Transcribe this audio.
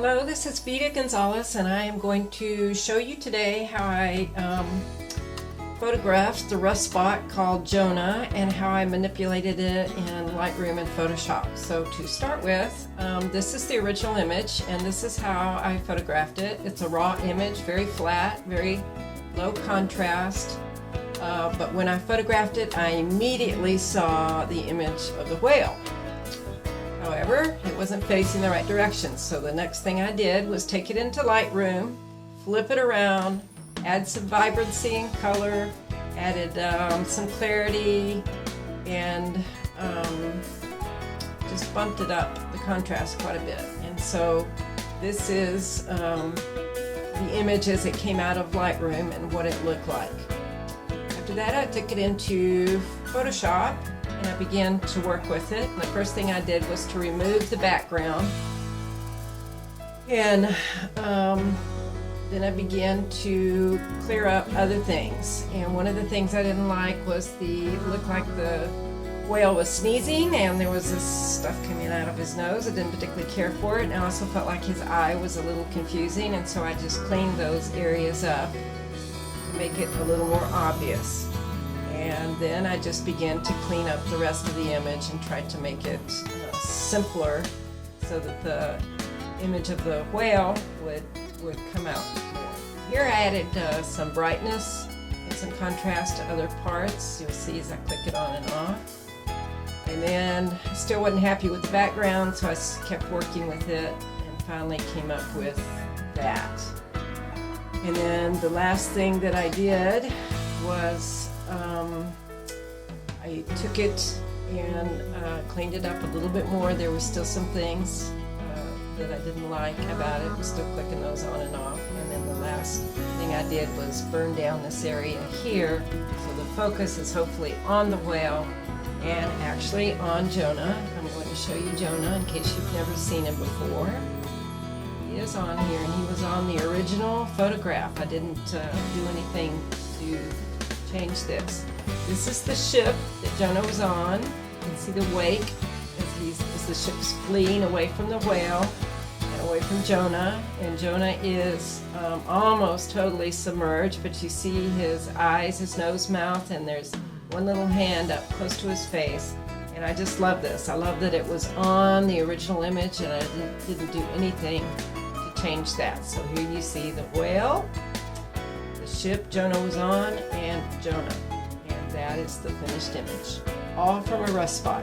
Hello, this is Veda Gonzalez, and I am going to show you today how I photographed the rust spot called Jonah and how I manipulated it in Lightroom and Photoshop. So to start with, this is the original image, and this is how I photographed it. It's a raw image, very flat, very low contrast, but when I photographed it, I immediately saw the image of the whale. However, it wasn't facing the right direction, so the next thing I did was take it into Lightroom, flip it around, add some vibrancy and color, added some clarity, and just bumped it up, the contrast, quite a bit. And so this is the image as it came out of Lightroom and what it looked like. After that, I took it into Photoshop and I began to work with it. And the first thing I did was to remove the background, and then I began to clear up other things. And one of the things I didn't like was it looked like the whale was sneezing and there was this stuff coming out of his nose. I didn't particularly care for it, and I also felt like his eye was a little confusing, and so I just cleaned those areas up to make it a little more obvious. And then I just began to clean up the rest of the image and tried to make it simpler so that the image of the whale would come out more. Here I added some brightness and some contrast to other parts. You'll see as I click it on and off. And then I still wasn't happy with the background, so I kept working with it and finally came up with that. And then the last thing that I did was I took it and cleaned it up a little bit more. There were still some things that I didn't like about it. I was still clicking those on and off. And then the last thing I did was burn down this area here, so the focus is hopefully on the whale and actually on Jonah. I'm going to show you Jonah in case you've never seen him before. He is on here, and he was on the original photograph. I didn't do anything to change this. This is the ship that Jonah was on. You can see the wake as the ship's fleeing away from the whale and away from Jonah. And Jonah is almost totally submerged, but you see his eyes, his nose, mouth, and there's one little hand up close to his face. And I just love this. I love that it was on the original image and I didn't do anything to change that. So here you see the whale, the ship Jonah was on, and Jonah. And that is the finished image, all from a rust spot.